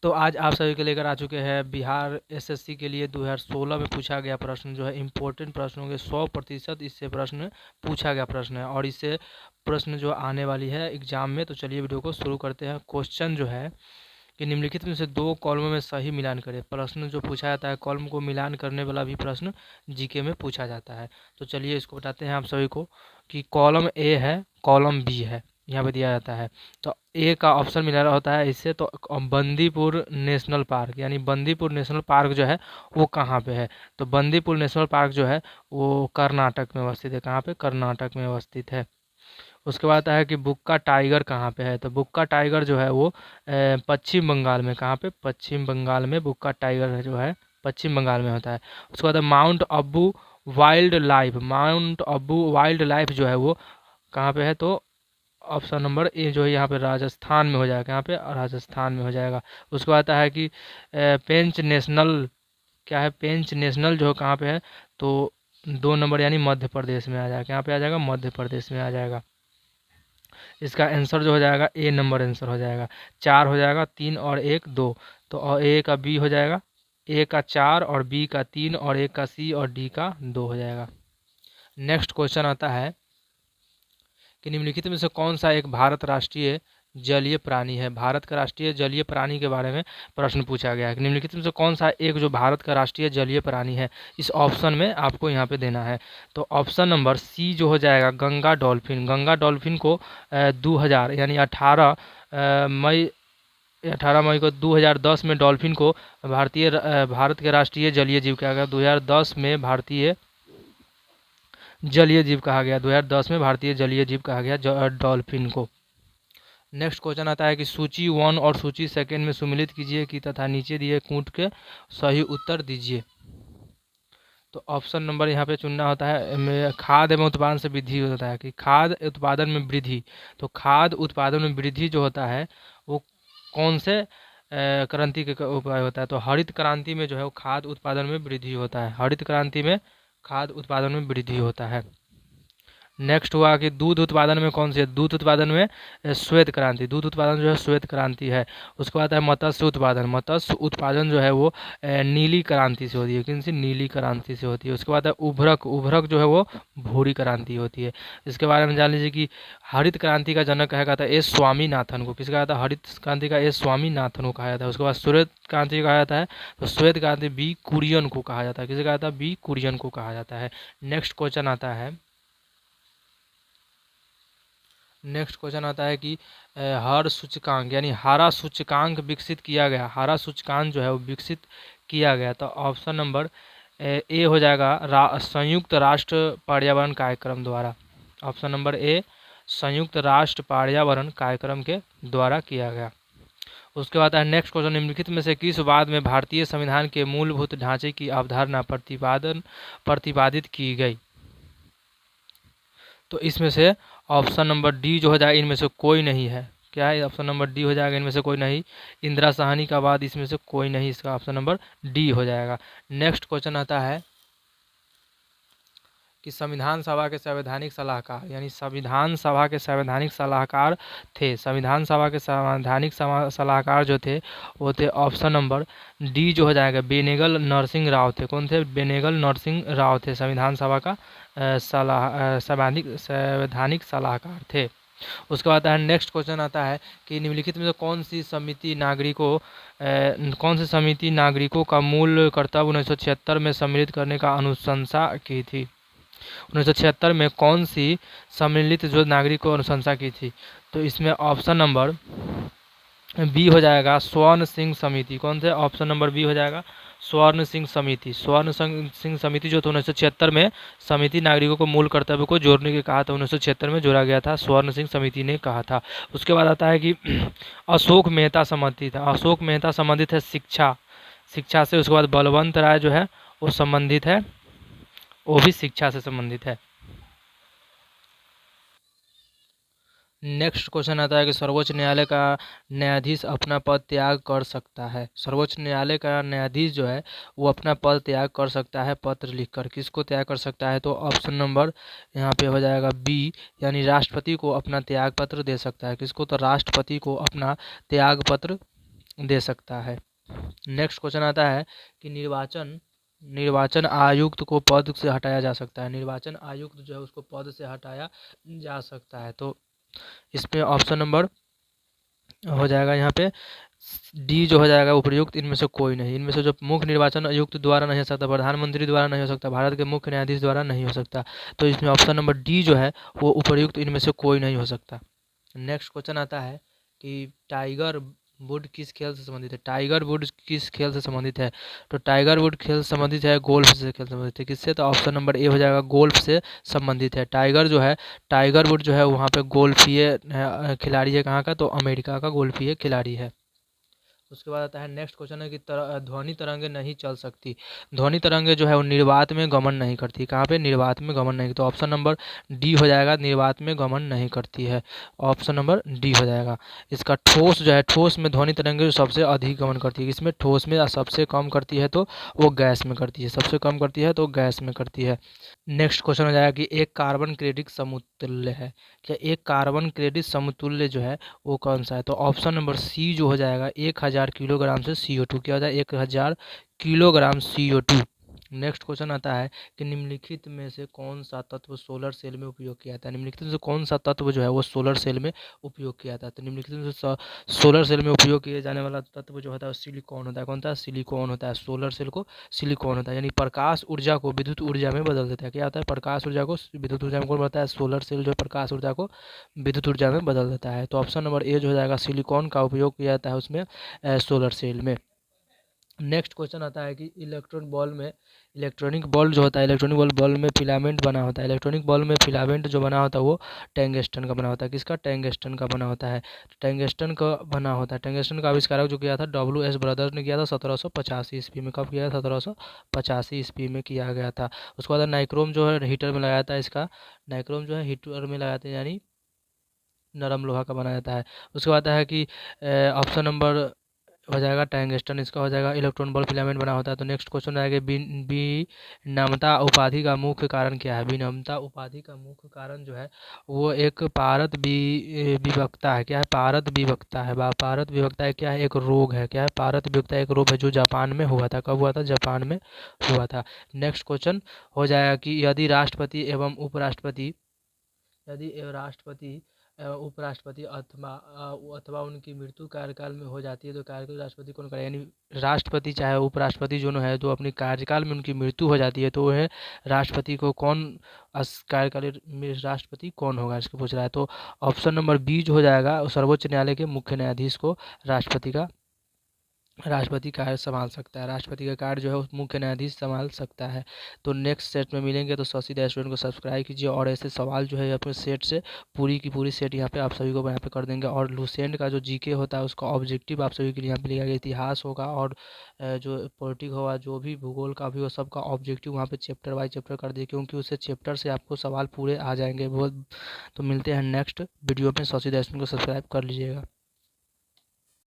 तो आज आप सभी के लेकर आ चुके हैं बिहार एसएससी के लिए 2016 में पूछा गया प्रश्न जो है इम्पोर्टेंट प्रश्न होंगे। 100% इससे प्रश्न पूछा गया प्रश्न है और इससे प्रश्न जो आने वाली है एग्जाम में। तो चलिए वीडियो को शुरू करते हैं। क्वेश्चन जो है कि निम्नलिखित में से दो कॉलमों में सही मिलान करें। प्रश्न जो पूछा जाता है कॉलम को मिलान करने वाला भी प्रश्न जीके में पूछा जाता है। तो चलिए इसको बताते हैं आप सभी को कि कॉलम ए है, कॉलम बी है, यहाँ पे दिया जाता है। तो ए का ऑप्शन मिला होता है इससे। तो बंदीपुर नेशनल पार्क यानी बंदीपुर नेशनल पार्क जो है वो कहाँ पे है? तो बंदीपुर नेशनल पार्क जो है वो कर्नाटक में अवस्थित है। कहाँ पे? कर्नाटक में अवस्थित है। उसके बाद आता है कि बुक्का टाइगर कहाँ पे है? तो बुक्का टाइगर जो है वो पश्चिम बंगाल में। कहाँ पे? पश्चिम बंगाल में बुक्का टाइगर जो है पश्चिम बंगाल में होता है। उसके बाद mount Abu wild life, mount Abu wild life जो है वो कहाँ पे है? तो ऑप्शन नंबर ए जो है यहाँ पे राजस्थान में हो जाएगा। यहाँ पे राजस्थान में हो जाएगा। उसके बाद आता है कि पेंच नेशनल क्या है? पेंच नेशनल जो कहाँ पे है? तो 2 नंबर यानी मध्य प्रदेश में आ जाएगा। यहाँ पे आ जाएगा मध्य प्रदेश में आ जाएगा। इसका आंसर जो हो जाएगा ए नंबर आंसर हो जाएगा। 4 हो जाएगा, 3 और 1 2। तो और ए का बी हो जाएगा, ए का 4 और बी का 3 और ए का सी और डी का 2 हो जाएगा। नेक्स्ट क्वेश्चन आता है कि निम्नलिखित में से कौन सा एक भारत राष्ट्रीय जलीय प्राणी है? भारत का राष्ट्रीय जलीय प्राणी के बारे में प्रश्न पूछा गया है। निम्नलिखित में से कौन सा एक जो भारत का राष्ट्रीय जलीय प्राणी है, इस ऑप्शन में आपको यहाँ पे देना है। तो ऑप्शन नंबर सी जो हो जाएगा गंगा डॉल्फिन। गंगा डॉल्फिन को 2000 यानी 18 मई को 2010 में डॉल्फिन को भारत के राष्ट्रीय जलीय जीव कहा गया। 2010 में भारतीय जलीय जीव कहा गया। 2010 में भारतीय जलीय जीव कहा गया डॉल्फिन को। नेक्स्ट क्वेश्चन आता है कि सूची 1 और सूची 2 में सम्मिलित कीजिए कि तथा नीचे दिए कूट के सही उत्तर दीजिए। तो ऑप्शन नंबर यहाँ पे चुनना होता है। खाद एवं उत्पादन से वृद्धि होता है कि खाद उत्पादन में वृद्धि। तो खाद उत्पादन में वृद्धि जो होता है वो कौन से क्रांति के उपाय होता है? तो हरित क्रांति में जो है वो खाद उत्पादन में वृद्धि होता है। हरित क्रांति में खाद उत्पादन में वृद्धि होता है। नेक्स्ट हुआ कि दूध उत्पादन में कौन सी है? दूध उत्पादन में श्वेत क्रांति। दूध उत्पादन जो है श्वेत क्रांति है। उसके बाद है मत्स्य उत्पादन। मत्स्य उत्पादन जो है वो नीली क्रांति से होती है। किन सी? नीली क्रांति से होती है। उसके बाद है उभरक। उभरक जो है वो भूरी क्रांति होती है। इसके बारे में जान लीजिए कि हरित क्रांति का जनक कहा जाता है एस स्वामीनाथन को। किसका कहा था? हरित क्रांति का एस स्वामीनाथन को कहा जाता है। उसके बाद श्वेत क्रांति कहा जाता है तो श्वेत क्रांति बी कुरियन को कहा जाता है। किसे कहा जाता है? बी कुरियन को कहा जाता है। नेक्स्ट क्वेश्चन आता है कि हर सूचकांक यानी हारा सूचकांक विकसित किया गया। हारा सूचकांक जो है वो विकसित किया गया। तो ऑप्शन नंबर ए हो जाएगा संयुक्त राष्ट्र पर्यावरण कार्यक्रम द्वारा। ऑप्शन नंबर ए संयुक्त राष्ट्र पर्यावरण कार्यक्रम के द्वारा किया गया। उसके बाद है नेक्स्ट क्वेश्चन, निम्नलिखित में से किस वाद में भारतीय संविधान के मूलभूत ढांचे की अवधारणा प्रतिपादित की गई? तो इसमें से ऑप्शन नंबर डी जो हो जाएगा इनमें से कोई नहीं है। क्या है? ऑप्शन नंबर डी हो जाएगा इनमें से कोई नहीं। इंदिरा साहनी का बाद इसमें से कोई नहीं। इसका ऑप्शन नंबर डी हो जाएगा। नेक्स्ट क्वेश्चन आता है कि संविधान सभा के संवैधानिक सलाहकार यानी संविधान सभा के संवैधानिक सलाहकार थे। संविधान सभा के संवैधानिक सलाहकार जो थे वो थे ऑप्शन नंबर डी जो हो जाएगा बेनेगल नरसिंह राव थे। कौन थे? बेनेगल नरसिंह राव थे संविधान सभा का संवैधानिक सलाहकार थे। उसके बाद है नेक्स्ट क्वेश्चन आता है कि निम्नलिखित में से कौन सी समिति नागरिकों का मूल कर्तव्य 1976 में सम्मिलित करने का अनुशंसा की थी? 1976 में कौन सी सम्मिलित जो नागरिक को अनुशंसा की थी? तो इसमें ऑप्शन नंबर बी हो जाएगा स्वर्ण सिंह समिति। कौन से? ऑप्शन नंबर बी हो जाएगा स्वर्ण सिंह समिति। स्वर्ण सिंह समिति जो था 1976 में समिति नागरिकों को मूल कर्तव्य को जोड़ने के कहा था। 1976 में जोड़ा गया था, स्वर्ण सिंह समिति ने कहा था। उसके बाद आता है कि अशोक मेहता संबंधित है। अशोक मेहता संबंधित है शिक्षा से। उसके बाद बलवंत राय जो है वो संबंधित है, वो भी शिक्षा से संबंधित है। नेक्स्ट क्वेश्चन आता है कि सर्वोच्च न्यायालय का न्यायाधीश अपना पद त्याग कर सकता है। सर्वोच्च न्यायालय का न्यायाधीश जो है वो अपना पद त्याग कर सकता है पत्र लिखकर। किसको त्याग कर सकता है? तो ऑप्शन नंबर यहाँ पे हो जाएगा बी यानी राष्ट्रपति को अपना त्याग पत्र दे सकता है। किसको? तो राष्ट्रपति को अपना त्याग पत्र दे सकता है। नेक्स्ट क्वेश्चन आता है कि निर्वाचन आयुक्त को पद से हटाया जा सकता है। निर्वाचन आयुक्त जो है उसको पद से हटाया जा सकता है। तो इसमें ऑप्शन नंबर हो जाएगा यहाँ पे डी जो हो जाएगा उपयुक्त, इनमें से कोई नहीं। इनमें से जो मुख्य निर्वाचन आयुक्त द्वारा नहीं हो सकता, प्रधानमंत्री द्वारा नहीं हो सकता, भारत के मुख्य न्यायाधीश द्वारा नहीं हो सकता। तो इसमें ऑप्शन नंबर डी जो है वो उपयुक्त इनमें से कोई नहीं हो सकता। नेक्स्ट क्वेश्चन आता है कि टाइगर वुड किस खेल से संबंधित है। टाइगर वुड किस खेल से संबंधित है? तो टाइगर वुड खेल से संबंधित है गोल्फ से, खेल संबंधित है किससे? तो ऑप्शन नंबर ए हो जाएगा, गोल्फ से संबंधित है। टाइगर वुड जो है वहाँ पे गोल्फीय खिलाड़ी है। कहाँ का? तो अमेरिका का गोल्फीय खिलाड़ी है। उसके बाद आता है नेक्स्ट क्वेश्चन है कि ध्वनि तरंगे नहीं चल सकती। ध्वनि तरंगे जो है वो निर्वात में गमन नहीं करती। कहाँ पे? निर्वात में गमन नहीं। तो ऑप्शन नंबर डी हो जाएगा, निर्वात में गमन नहीं करती है। ऑप्शन नंबर डी हो जाएगा। इसका ठोस जो है, ठोस में ध्वनि तरंगे जो सबसे अधिक गमन करती है। इसमें ठोस में सबसे कम करती है तो वो गैस में करती है, सबसे कम करती है तो गैस में करती है। नेक्स्ट क्वेश्चन हो जाएगा कि एक कार्बन क्रेडिट समतुल्य है। क्या एक कार्बन क्रेडिट समतुल्य जो है वो कौन सा है? तो ऑप्शन नंबर सी जो हो जाएगा 1000 किलोग्राम से CO2। क्या होता है? 1000 किलोग्राम CO2। नेक्स्ट क्वेश्चन आता है कि निम्नलिखित में से कौन सा तत्व सोलर सेल में उपयोग किया जाता है। निम्नलिखित में से कौन सा तत्व जो है वो सोलर सेल में उपयोग किया जाता है? तो निम्नलिखित में से सोलर सेल में उपयोग किए जाने वाला तत्व जो होता है सिलिकॉन होता है। कौन सा? सिलिकॉन होता है। सोलर सेल को सिलिकॉन होता है, यानी प्रकाश ऊर्जा को विद्युत ऊर्जा में बदल देता है। क्या होता है? प्रकाश ऊर्जा को विद्युत ऊर्जा में कौन बनता है? सोलर सेल जो प्रकाश ऊर्जा को विद्युत ऊर्जा में बदल देता है। तो ऑप्शन नंबर ए जो हो जाएगा, सिलिकॉन का उपयोग किया जाता है उसमें सोलर सेल में। नेक्स्ट क्वेश्चन आता है कि इलेक्ट्रॉनिक बल्ब जो होता है, इलेक्ट्रॉनिक बल्ब में फिलामेंट बना होता है। इलेक्ट्रॉनिक बल्ब में फिलामेंट जो बना होता है वो टंगस्टन का बना होता है। किसका? टंगस्टन का बना होता है। टंगस्टन का बना होता है। टंगस्टन का आविष्कारक जो किया था WS ब्रदर्स ने किया था 1785 ईस्वी में। कब किया था? 1785 ईस्वी में किया गया था। उसके बाद नाइक्रोम जो है हीटर में लगाया था। इसका नाइक्रोम जो है हीटर में लगाते हैं, यानी नरम लोहा का बनाया जाता है। उसके बाद है कि ऑप्शन नंबर हो जाएगा टंगस्टन, इसका हो जाएगा। इलेक्ट्रॉन बल्ब फिलामेंट बना होता है। तो नेक्स्ट क्वेश्चन आएगा विनम्रता उपाधि का मुख्य कारण क्या है। विनम्रता उपाधि का मुख्य कारण जो है वो एक पारद विवक्ता है। क्या है? पारद विवक्ता है। पारद विवक्ता है क्या है? एक रोग है। क्या है? पारद विवक्ता एक रोग है जो जापान में हुआ था। कब हुआ था? जापान में हुआ था। नेक्स्ट क्वेश्चन हो जाएगा कि यदि राष्ट्रपति एवं उपराष्ट्रपति उपराष्ट्रपति अथवा उनकी मृत्यु कार्यकाल में हो जाती है तो कार्यकाल राष्ट्रपति कौन करे? यानी राष्ट्रपति चाहे उपराष्ट्रपति जो है तो अपनी कार्यकाल में उनकी मृत्यु हो जाती है तो वह राष्ट्रपति को कौन कार्यकाल में राष्ट्रपति कौन होगा, इसको पूछ रहा है। तो ऑप्शन नंबर बी जो हो जाएगा, सर्वोच्च न्यायालय के मुख्य न्यायाधीश को राष्ट्रपति कार्य संभाल सकता है। राष्ट्रपति का कार्य जो है उस मुख्य न्यायाधीश संभाल सकता है। तो नेक्स्ट सेट में मिलेंगे। तो शशि रेस्टोरेंट को सब्सक्राइब कीजिए और ऐसे सवाल जो है अपने सेट से पूरी की पूरी सेट यहाँ पे आप सभी को यहाँ पे कर देंगे। और लुसेंट का जो जीके होता है उसका ऑब्जेक्टिव आप सभी के लिए यहाँ पे लिखा गया। इतिहास होगा और जो पॉलिटिक्स होगा, जो भी भूगोल का भी हो, सबका ऑब्जेक्टिव वहाँ पे चैप्टर बाई चैप्टर कर दिए, क्योंकि उससे चैप्टर से आपको सवाल पूरे आ जाएंगे बहुत। तो मिलते हैं नेक्स्ट वीडियो में। शशि रेस्टोरेंट को सब्सक्राइब कर लीजिएगा।